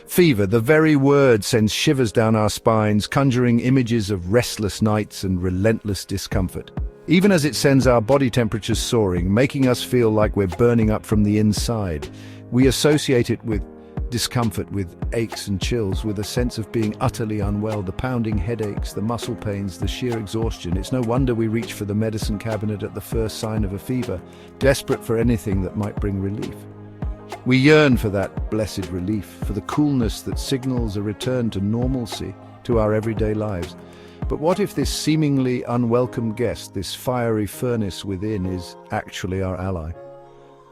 Fever, the very word, sends shivers down our spines, conjuring images of restless nights and relentless discomfort. Even as it sends our body temperatures soaring, making us feel like we're burning up from the inside, we associate it with discomfort, with aches and chills, with a sense of being utterly unwell, the pounding headaches, the muscle pains, the sheer exhaustion. It's no wonder we reach for the medicine cabinet at the first sign of a fever, desperate for anything that might bring relief. We yearn for that blessed relief, for the coolness that signals a return to normalcy, to our everyday lives. But what if this seemingly unwelcome guest, this fiery furnace within, is actually our ally?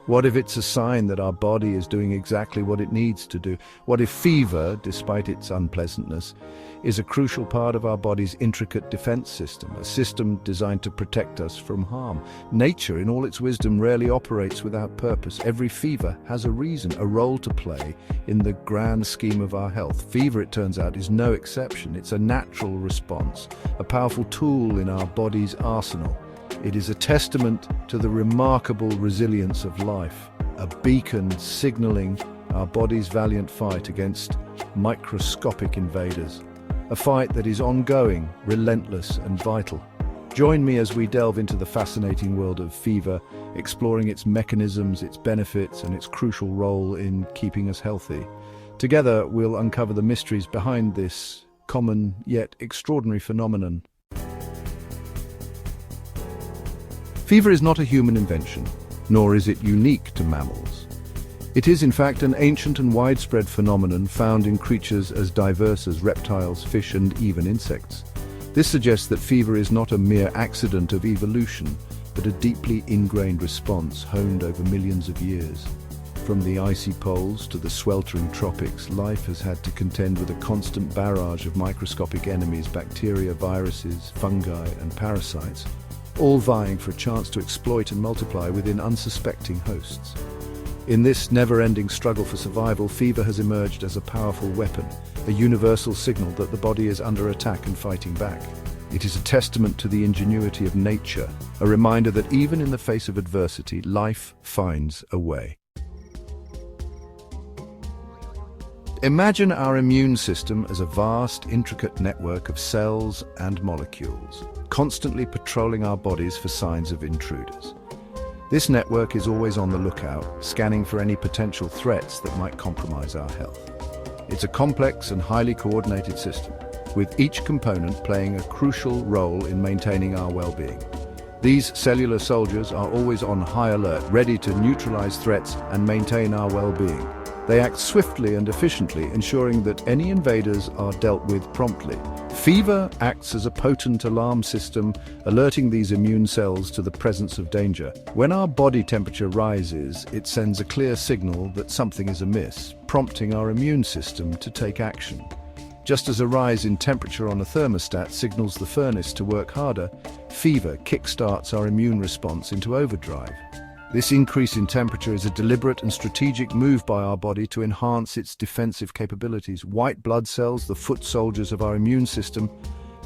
What if it's a sign that our body is doing exactly what it needs to do? What if fever, despite its unpleasantness, is a crucial part of our body's intricate defense system, a system designed to protect us from harm? Nature, in all its wisdom, rarely operates without purpose. Every fever has a reason, a role to play in the grand scheme of our health. Fever, it turns out, is no exception. It's a natural response, a powerful tool in our body's arsenal. It is a testament to the remarkable resilience of life, a beacon signaling our body's valiant fight against microscopic invaders, a fight that is ongoing, relentless, and vital. Join me as we delve into the fascinating world of fever, exploring its mechanisms, its benefits, and its crucial role in keeping us healthy. Together, we'll uncover the mysteries behind this common yet extraordinary phenomenon. Fever is not a human invention, nor is it unique to mammals. It is, in fact, an ancient and widespread phenomenon found in creatures as diverse as reptiles, fish, and even insects. This suggests that fever is not a mere accident of evolution, but a deeply ingrained response honed over millions of years. From the icy poles to the sweltering tropics, life has had to contend with a constant barrage of microscopic enemies, bacteria, viruses, fungi, and parasites, all vying for a chance to exploit and multiply within unsuspecting hosts. In this never-ending struggle for survival, fever has emerged as a powerful weapon, a universal signal that the body is under attack and fighting back. It is a testament to the ingenuity of nature, a reminder that even in the face of adversity, life finds a way. Imagine our immune system as a vast, intricate network of cells and molecules, constantly patrolling our bodies for signs of intruders. This network is always on the lookout, scanning for any potential threats that might compromise our health. It's a complex and highly coordinated system, with each component playing a crucial role in maintaining our well-being. These cellular soldiers are always on high alert, ready to neutralize threats and maintain our well-being. They act swiftly and efficiently, ensuring that any invaders are dealt with promptly. Fever acts as a potent alarm system, alerting these immune cells to the presence of danger. When our body temperature rises, it sends a clear signal that something is amiss, prompting our immune system to take action. Just as a rise in temperature on a thermostat signals the furnace to work harder, fever kickstarts our immune response into overdrive. This increase in temperature is a deliberate and strategic move by our body to enhance its defensive capabilities. White blood cells, the foot soldiers of our immune system,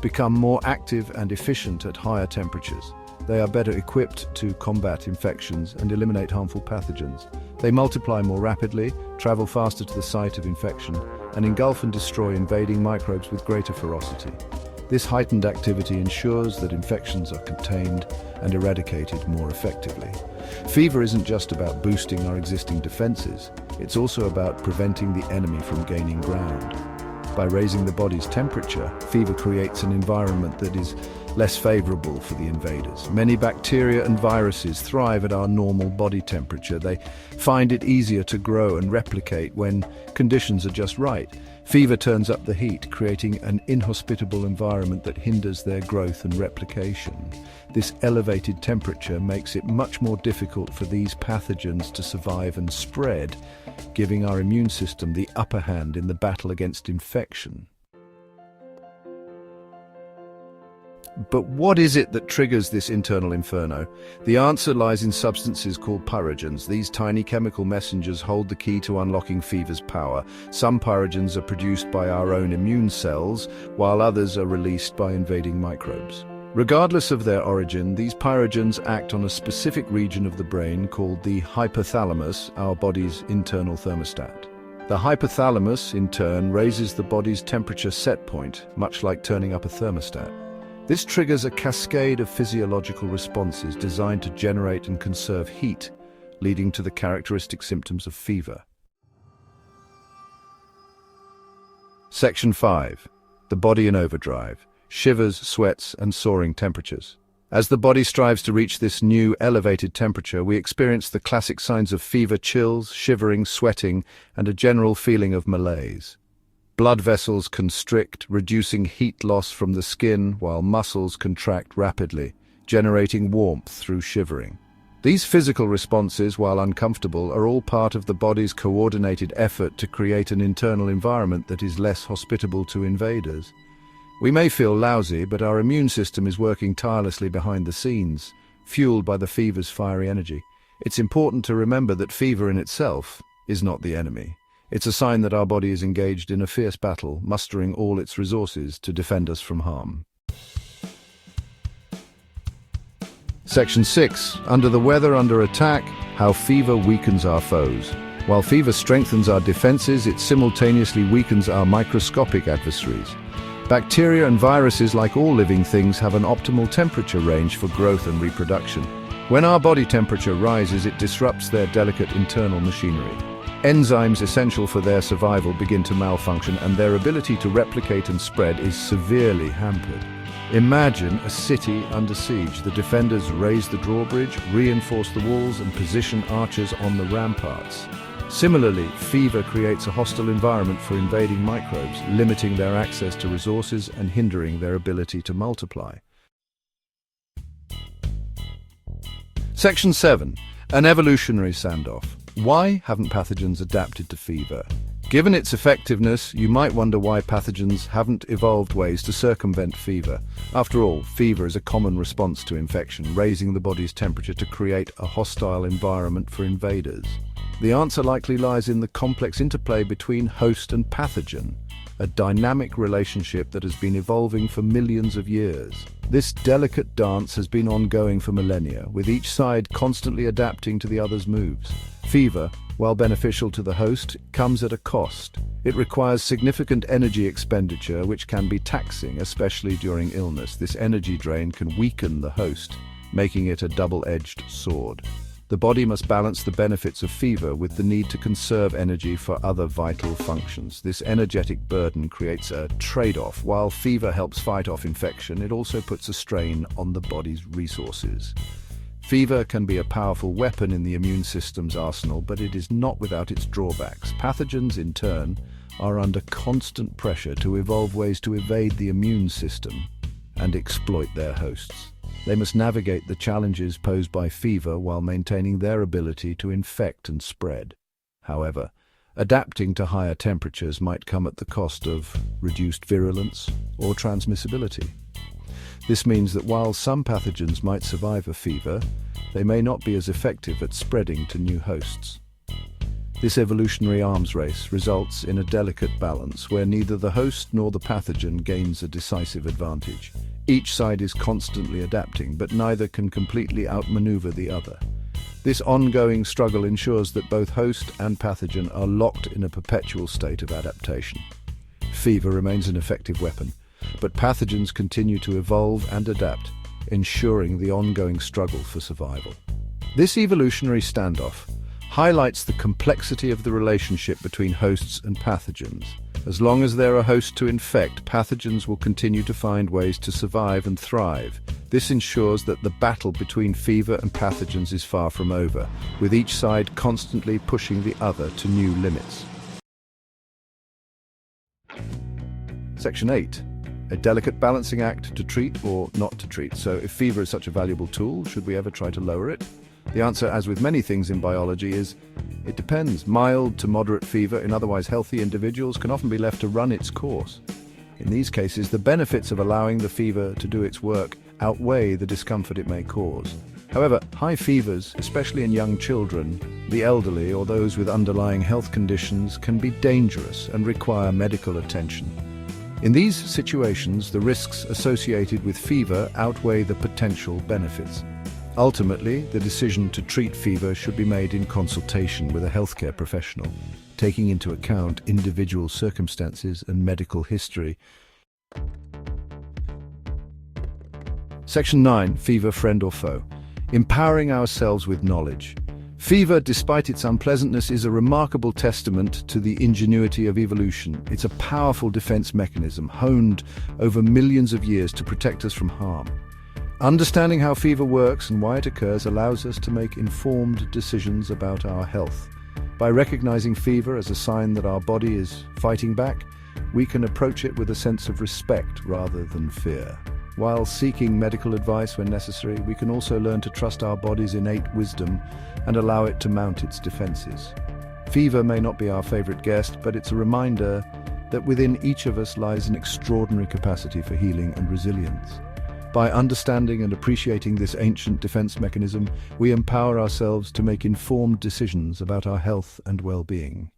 become more active and efficient at higher temperatures. They are better equipped to combat infections and eliminate harmful pathogens. They multiply more rapidly, travel faster to the site of infection, and engulf and destroy invading microbes with greater ferocity. This heightened activity ensures that infections are contained and eradicated more effectively. Fever isn't just about boosting our existing defenses, it's also about preventing the enemy from gaining ground. By raising the body's temperature, fever creates an environment that is less favorable for the invaders. Many bacteria and viruses thrive at our normal body temperature. They find it easier to grow and replicate when conditions are just right. Fever turns up the heat, creating an inhospitable environment that hinders their growth and replication. This elevated temperature makes it much more difficult for these pathogens to survive and spread, giving our immune system the upper hand in the battle against infection. But what is it that triggers this internal inferno? The answer lies in substances called pyrogens. These tiny chemical messengers hold the key to unlocking fever's power. Some pyrogens are produced by our own immune cells, while others are released by invading microbes. Regardless of their origin, these pyrogens act on a specific region of the brain called the hypothalamus, our body's internal thermostat. The hypothalamus, in turn, raises the body's temperature set point, much like turning up a thermostat. This triggers a cascade of physiological responses designed to generate and conserve heat, leading to the characteristic symptoms of fever. Section 5. The body in overdrive. Shivers, sweats, and soaring temperatures. As the body strives to reach this new, elevated temperature, we experience the classic signs of fever: chills, shivering, sweating, and a general feeling of malaise. Blood vessels constrict, reducing heat loss from the skin, while muscles contract rapidly, generating warmth through shivering. These physical responses, while uncomfortable, are all part of the body's coordinated effort to create an internal environment that is less hospitable to invaders. We may feel lousy, but our immune system is working tirelessly behind the scenes, fueled by the fever's fiery energy. It's important to remember that fever in itself is not the enemy. It's a sign that our body is engaged in a fierce battle, mustering all its resources to defend us from harm. Section 6. Under the weather, under attack, how fever weakens our foes. While fever strengthens our defenses, it simultaneously weakens our microscopic adversaries. Bacteria and viruses, like all living things, have an optimal temperature range for growth and reproduction. When our body temperature rises, it disrupts their delicate internal machinery. Enzymes essential for their survival begin to malfunction, and their ability to replicate and spread is severely hampered. Imagine a city under siege. The defenders raise the drawbridge, reinforce the walls, and position archers on the ramparts. Similarly, fever creates a hostile environment for invading microbes, limiting their access to resources and hindering their ability to multiply. Section 7. An evolutionary standoff. Why haven't pathogens adapted to fever? Given its effectiveness, you might wonder why pathogens haven't evolved ways to circumvent fever. After all, fever is a common response to infection, raising the body's temperature to create a hostile environment for invaders. The answer likely lies in the complex interplay between host and pathogen, a dynamic relationship that has been evolving for millions of years. This delicate dance has been ongoing for millennia, with each side constantly adapting to the other's moves. Fever, while beneficial to the host, comes at a cost. It requires significant energy expenditure, which can be taxing, especially during illness. This energy drain can weaken the host, making it a double-edged sword. The body must balance the benefits of fever with the need to conserve energy for other vital functions. This energetic burden creates a trade-off. While fever helps fight off infection, it also puts a strain on the body's resources. Fever can be a powerful weapon in the immune system's arsenal, but it is not without its drawbacks. Pathogens, in turn, are under constant pressure to evolve ways to evade the immune system and exploit their hosts. They must navigate the challenges posed by fever while maintaining their ability to infect and spread. However, adapting to higher temperatures might come at the cost of reduced virulence or transmissibility. This means that while some pathogens might survive a fever, they may not be as effective at spreading to new hosts. This evolutionary arms race results in a delicate balance where neither the host nor the pathogen gains a decisive advantage. Each side is constantly adapting, but neither can completely outmaneuver the other. This ongoing struggle ensures that both host and pathogen are locked in a perpetual state of adaptation. Fever remains an effective weapon, but pathogens continue to evolve and adapt, ensuring the ongoing struggle for survival. This evolutionary standoff highlights the complexity of the relationship between hosts and pathogens. As long as there are hosts to infect, pathogens will continue to find ways to survive and thrive. This ensures that the battle between fever and pathogens is far from over, with each side constantly pushing the other to new limits. Section 8. A delicate balancing act to treat or not to treat. So if fever is such a valuable tool, should we ever try to lower it? The answer, as with many things in biology, is it depends. Mild to moderate fever in otherwise healthy individuals can often be left to run its course. In these cases, the benefits of allowing the fever to do its work outweigh the discomfort it may cause. However, high fevers, especially in young children, the elderly, or those with underlying health conditions, can be dangerous and require medical attention. In these situations, the risks associated with fever outweigh the potential benefits. Ultimately, the decision to treat fever should be made in consultation with a healthcare professional, taking into account individual circumstances and medical history. Section 9. Fever, friend or foe. Empowering ourselves with knowledge. Fever, despite its unpleasantness, is a remarkable testament to the ingenuity of evolution. It's a powerful defense mechanism, honed over millions of years to protect us from harm. Understanding how fever works and why it occurs allows us to make informed decisions about our health. By recognizing fever as a sign that our body is fighting back, we can approach it with a sense of respect rather than fear. While seeking medical advice when necessary, we can also learn to trust our body's innate wisdom and allow it to mount its defenses. Fever may not be our favorite guest, but it's a reminder that within each of us lies an extraordinary capacity for healing and resilience. By understanding and appreciating this ancient defense mechanism, we empower ourselves to make informed decisions about our health and well-being.